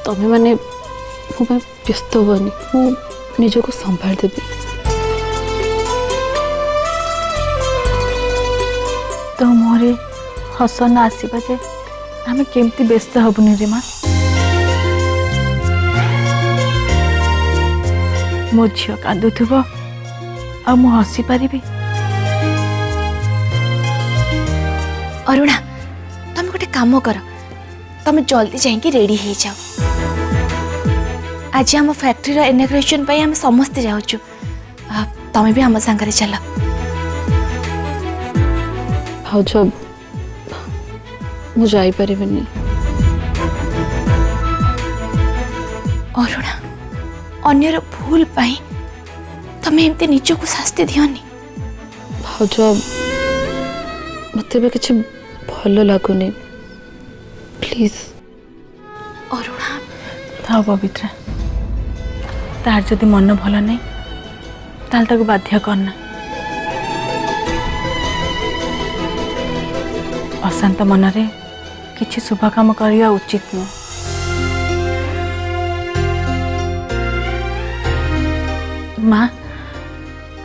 तमें मैंने व्यस्त हुआ निज को संभाल देवी। तो मोरे हस न आसवा जे आम केमती व्यस्त हबुनि रे माँ। मो झील कांदुव आ मु हसी पारि। अरुणा तुम गोटे काम कर, तुम जल्दी जाइए रेडी हो जाओ। आज आम फैक्ट्री इनॉग्रेशन पे आम समस्ते जाऊँ, तुम भी आम सांगे चल। भाज मु जापर। अरुणा अन्यर भूल पाई तमें एमती निज को शास्ति दियोनी। भाज मत किसी भल लगुनि प्लीज। अरुणा था पवित्रा, तार जदि मन भल नहीं ताल ताको बाध्य करना। अशांत मनरे किसी शुभ काम करवा उचित नुह। माँ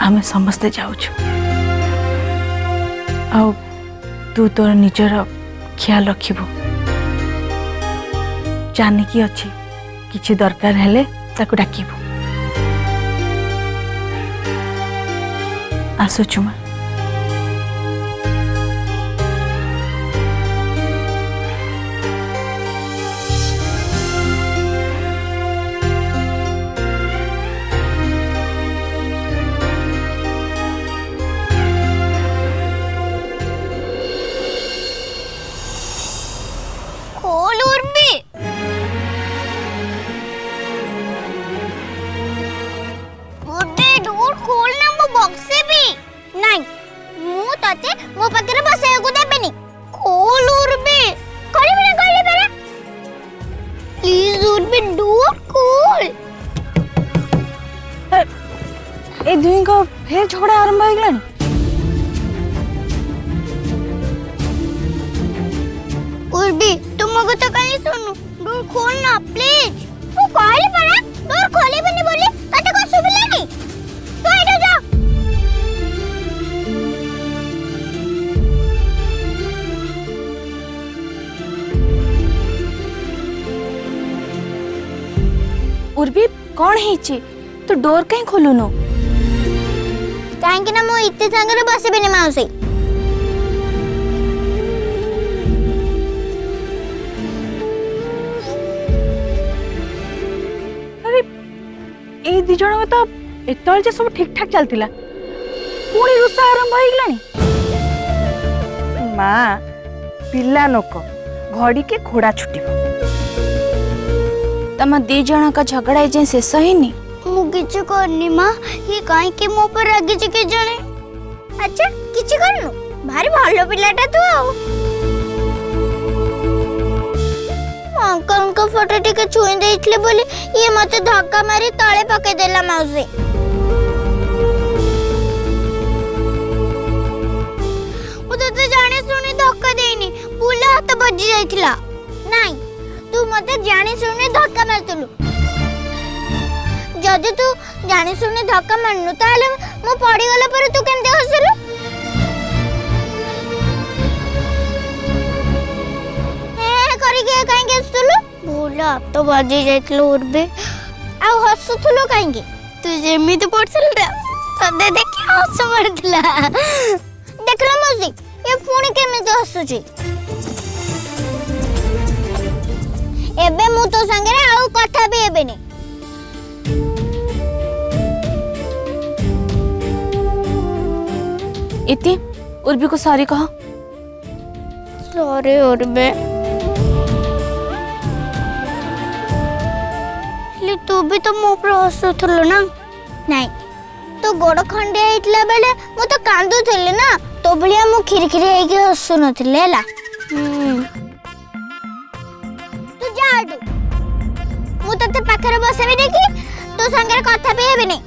आमे समस्ते जाऊँ, आ तू तोर निजर ख्याल रखिबु। जानिकी अच्छी किछि दरकार हेले ताको डाकिबु। आसुछु माँ। मो पाखरे बसे को देबेनी। खोल उर्बी खोली बिना कहले परा। प्लीज उर्बी डोर खोल। ए दुई को फिर झगड़ा आरंभ हो गलानी। उर्बी तुम मगो तो कहीं सुनु। डोर खोल ना प्लीज। तू कहले परा डोर खोली बिनी बोली तते को सुबिलानी। तू एडो जा। उर्बी कौन है तू डोर कहीं खोलुनो? कहीं ना मो इत्ते संगरे बसे बिनी माउसी। अरे ए दि जण तो एतल जे सब ठीक ठाक चलतिला, पुणी रुसा आरंभ हो गलानी। माँ पिला नोक घड़ी के घोड़ा छुटिबो। तम दी जण का झगड़ा जे शेष हिनी। मु किछ करनी मां, ये काहे के मो पर रागी जे के जणे। अच्छा किछ करनु भारी भलो पिलाटा तू आ। अंकल का फोटो टिके छुई देइतले बोली ये मते धक्का मारी तळे पके देला मौसी। मु तो जाने सुनी धक्का देनी, बुला हाथ बजी जाइतला। नाही तू मते जाने सुनी धक्का मारतलु। जदि तू जाने सुनी धक्का मारनु ताले मु पड़ी गला पर तू केनते हसलु? ए करी के काहे के हसलु? बुला तो बजी जाइतलु उर्बे आ हसुथलु काहे के? तू जेमी तो पड़सल रे तदे देखि हस मारतला। देखला मौसी ये पुणी केमिते हसुची। एबे मु तो संगे आउ कथा भी एबेनी। इति उर्बी को सॉरी कहो। सॉरी उर्बे। ले तू भी तो मो पर हसुथलो ना? नहीं तो गोड़ खंडे आइतला बेले मु तो कांदू थले ना, तो बलिया मु खिरखिरी हे के हसु नथले हला। तू जा आडू मु तते पाखरे बसेबे देखि तो संगे कथा भी हेबे नहीं।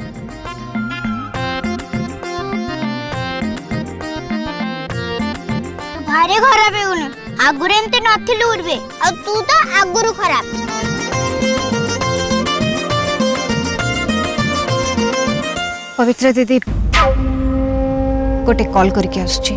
भारी खराब हेउनी, आगुरे एमते नथिलु उर्बे आ तू तो आगुरु खराब। पवित्र दीदी गोटे कॉल करके आसुची।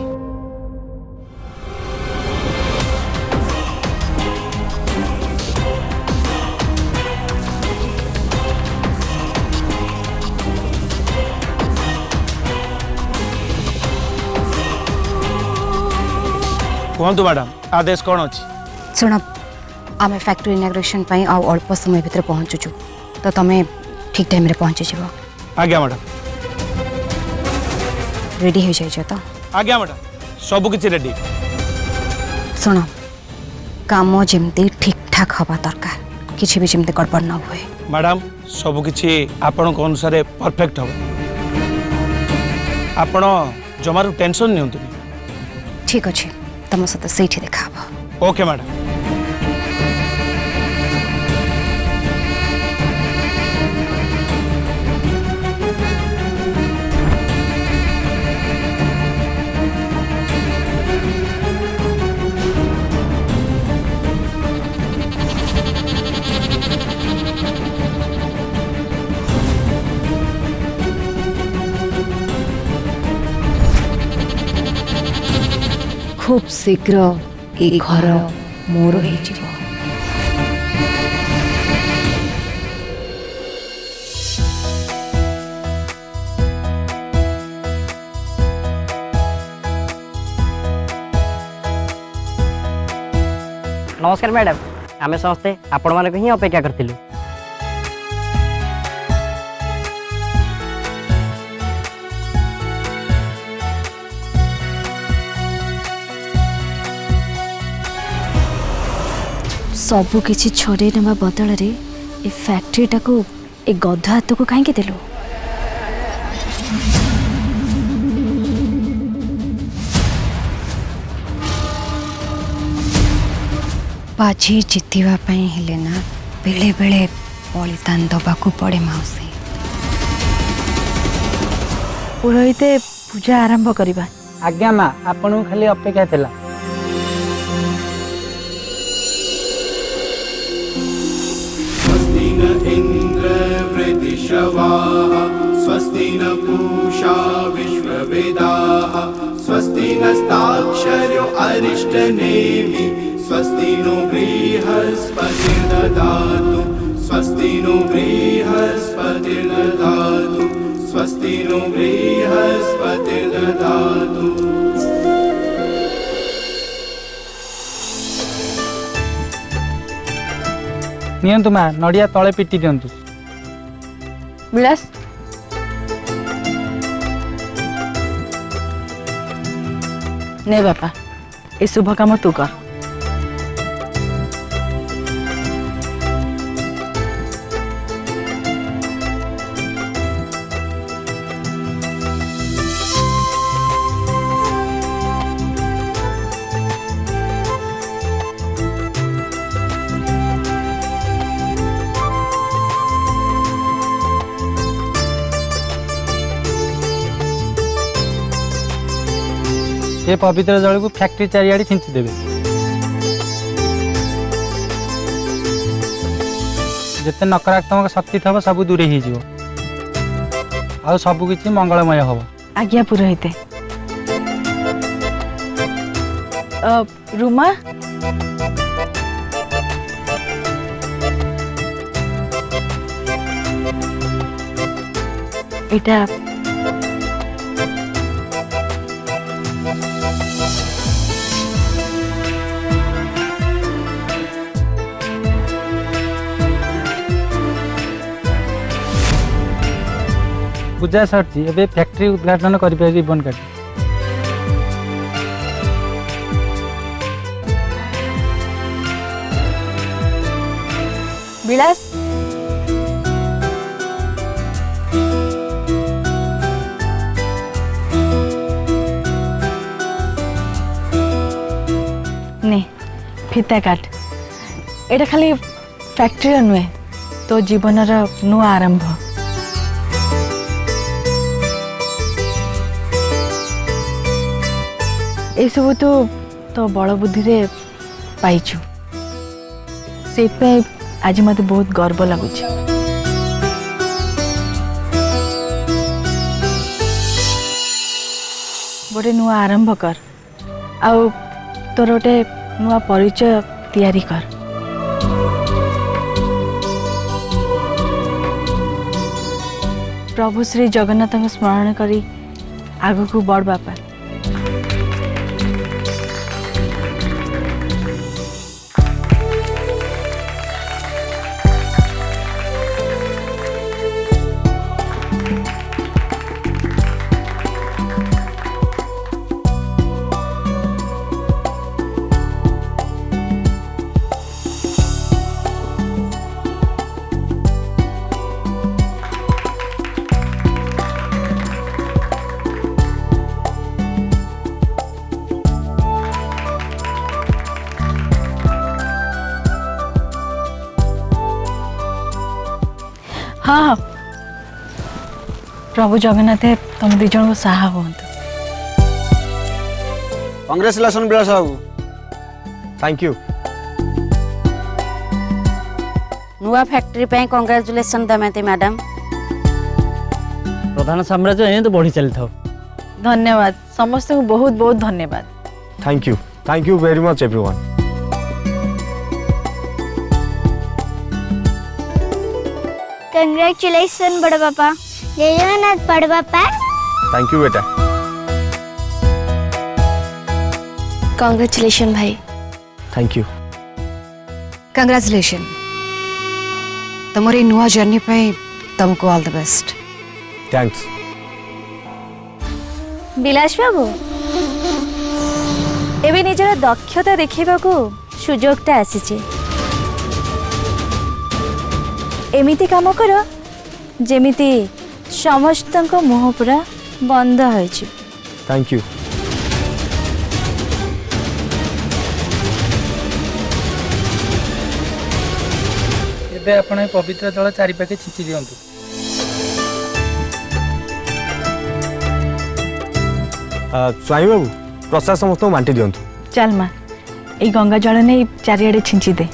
कहतु मैडम आदेश कौन अच्छी? शुण आम फैक्ट्री इनाग्रेशन अल्प समय भितर पहुँचुचु तो तुम्हें ठीक टाइम रे पहुँची जीव। आज्ञा मैडम। रेडी हो जाइए तो? आज्ञा मैडम सब किसी रेडी। शुण काम जमती ठीक ठाक हवा दरकार किसी भी जमती गड़बड़ न हुए। मैडम सब किसी आपण अनुसार परफेक्ट हम। आपण जमारू टेंशन नहीं। ठीक अच्छे तुम सहित से देखा। Okay madam. खूब शीघ्र ये घर मोर हो जीव। नमस्कार मैडम आमे समस्ते आपण मानक ही अपेक्षा करथिलु। सबु किछि छोड़े नेबा बदल रे ए फैक्ट्री टाको ए गध हाथ को काहे के देलु? बाजी जितवा हेले ना बेले बेले बलिदान दबाकू पड़े मौसी। पुरोहिते पूजा आरंभ करिबा। आज्ञा माँ आपन खाली अपेक्षा थिला। इंद्रवृतिशवाः स्वस्ति न पूषा विश्ववेदाः स्वस्ति नस्ताक्षर्यो अरिष्टनेमि स्वस्ति नो बृहस्पतिर्ददातु स्वस्ति नो बृहस्पतिर्ददातु स्वस्ति नो बृहस्पतिर्ददातु। नियंतु माँ नड़िया तले पिटी दियंतु। विलास ने बापा ए शुभ काम तू कर। ये पवित्र जल को फैक्ट्री चारिआडे छिंची देवे। जिते नकारात्मक शक्ति थब सब दूरे ही जीव आ सब किछि मंगलमय हब। आज्ञा पुरोहिते। रुमा एटा पूजा सरची एबे फैक्ट्री उद्घाटन करि पे रिबन काटी। विलास ने फिता काट। एटा खाली फैक्ट्री नुहे तो जीवनर नुआ आरंभ। ए सब तो बड़ बुद्धि रे पाइछु से आज मत बहुत गर्व लगुच। गोटे नुआ आरंभ कर आउ तोर गोटे नुआ परिचय तैयारी कर। प्रभु श्री जगन्नाथ स्मरण करी आग को बढ़ बापा। हाँ हाँ प्रभु जगन्नाथ तुम दी जन को साहा हूँ। Congratulation Bilas Babu. Thank you. नुआ फैक्ट्री पे कांग्रेचुलेसन दमयती मैडम। प्रधान साम्राज्य एने तो बढ़ी चली था। धन्यवाद समस्त को बहुत बहुत धन्यवाद। Thank you very much everyone. Congratulation बड़ पापा। जय जगन्नाथ बड़ पापा। थैंक यू बेटा। कांग्रेचुलेशन भाई। Thank you. कंग्रेचुलेशन तुम्हारी नुआ जर्नी पे तुमको all the best. Thanks. Bilas बाबू एबे निजर दक्षता देखा सुजोगटा आसीचे। एमिति काम कर जेमिति समस्त मुह पूरा बंद हो। Thank you. एबे आपण पवित्र जल चारिपाखे छिंची दियंतु। स्वामी बाबू प्रसाद समस्त बांटी दियंतु। चल माँ ये गंगा जल नहीं चारिआडे छिंची दे।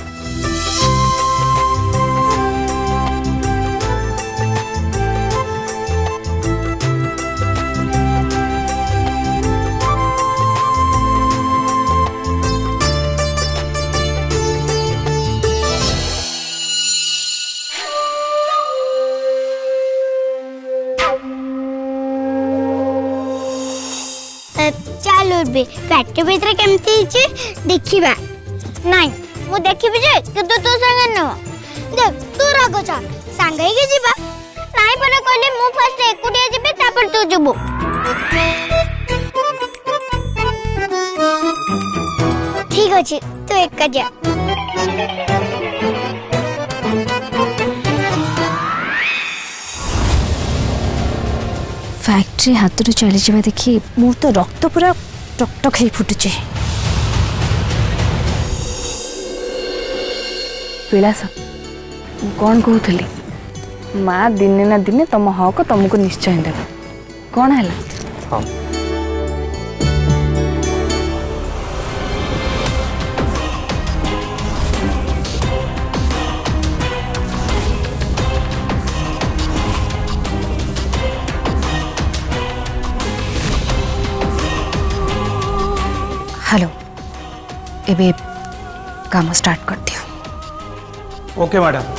चल उर्बे फैक्ट्री भीतर केमती देखिबा। नहीं मु देखिबी जे किंतु तू संग न देख तू रागो चा संग ही जीवा। नहीं पने कहले मु फर्स्ट एकुटिया जीबे तापर तू जीबो। ठीक अछि तू एक जा। फैक्ट्री हाथ रू चली जावा देखी मो तो रक्त पूरा टकटक ही फुटुचे। विलास कौन कहूली माँ दिने ना दिने तुम हक तुमको निश्चय देवे कौन है। हाँ हेलो एबे काम स्टार्ट कर दियो। Okay madam.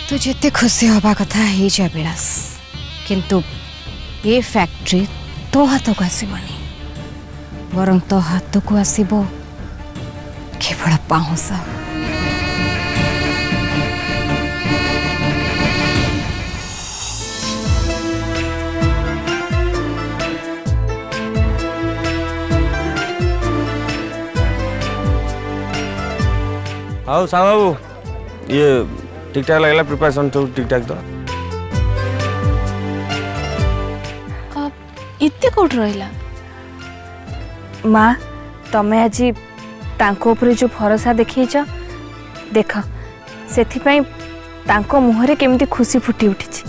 तू जिते खुशी हवा कथा ही जा विलास किंतु ये फैक्ट्री तो हाथ को आसबनी वर तो हाथ को आसब केवल पाउंस। आओ साहब बाबू ये ठीक ठाक लगला प्रिपरेशन तो ठीक ठाक तो इतने कोट रहिला माँ तमें आज तांको जो भरोसा देखीच देख से मुहरे केमिति खुशी फुटी उठी।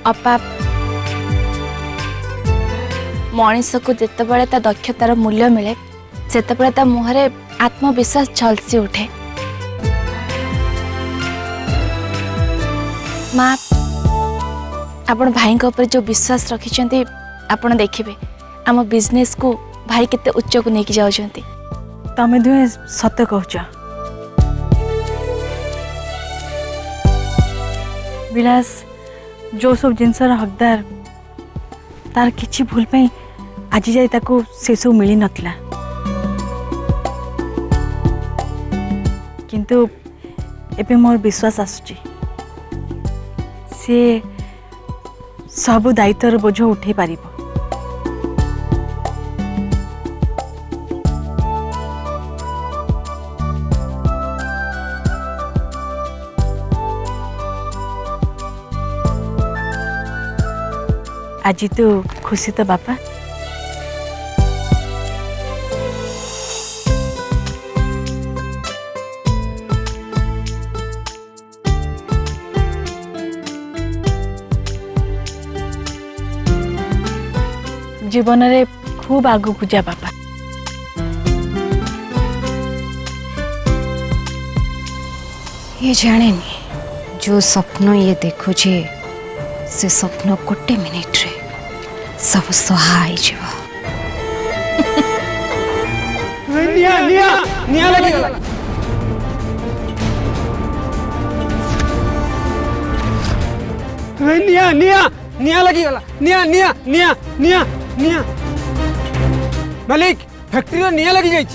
अपा मनीष को जितेबाला ता दक्षतार मूल्य मिले से ता मुहरे आत्मविश्वास झलसी उठे। माँ आपण भाई ऊपर जो विश्वास रखिंट आपण देखिए आम बिजनेस को भाई केते उच्च को लेकिन जाउछंती। तमें दुहे सत कहच विलास जो सब जिनसर हकदार तार किछि भूल पे आज जाए ताको से सब मिली नथला किंतु एबे मोर विश्वास आसुची से सब दायित्वर बोझ उठे पारिबो। आज तो खुशी तो बापा जीवन रे खूब आगु को जा बापा। ये जाने नहीं जो स्वप्न ये देखो जे से स्वप्न गोटे मिनिट रे सब सहाय जीव। निया निया निया लगी गला निया निया निया लगी गला निया निया निया निया निया मालिक फैक्ट्री रे निया लगी जाई।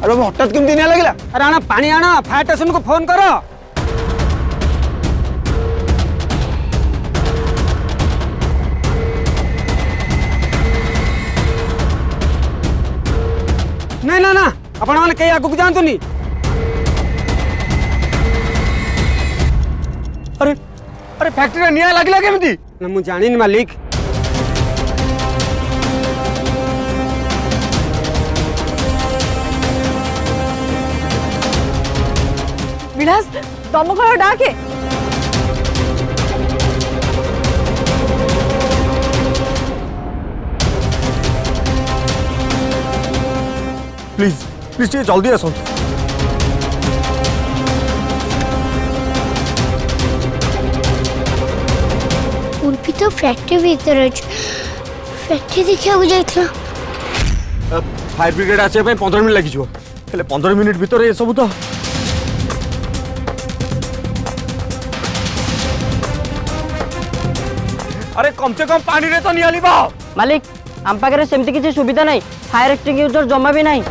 अरे हठात केमती निया लगिला? अरे आना पानी आना फायर स्टेशन को फोन करो। नहीं ना ना अपन मैंने कहीं आगू जानतु नहीं। अरे अरे फैक्ट्री निया लगिला केमती? ना मु जानी नहीं मालिक। विलास तुम घर डाके प्लीज प्लीज टे जल्दी आसो। उर्फी तो फैक्ट्री भीतर अच्छे फैक्ट्री देखा जाइए। फायर ब्रिगेड आसे 15 मिनट लगी 15 मिनट भीतर ये सब तो अरे कम से कम पानी रे तो नहीं आली बाओ। मालिक आम पाखे सेमती किसी सुविधा नहीं फायर एक्सटिंग्विशर जमा भी नहीं।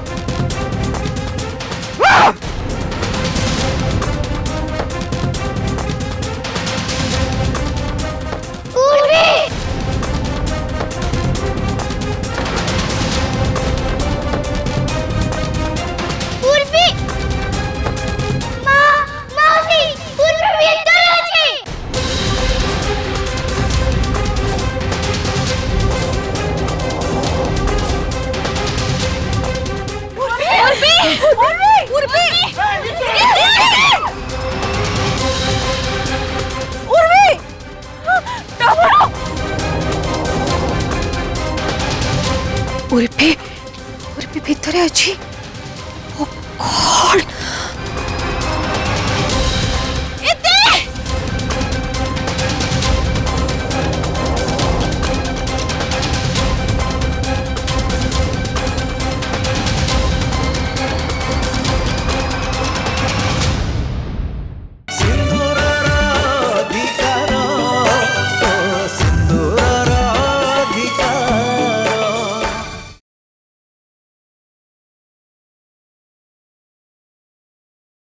उर्फी उर्फी भितरे अच्छी ओ गॉड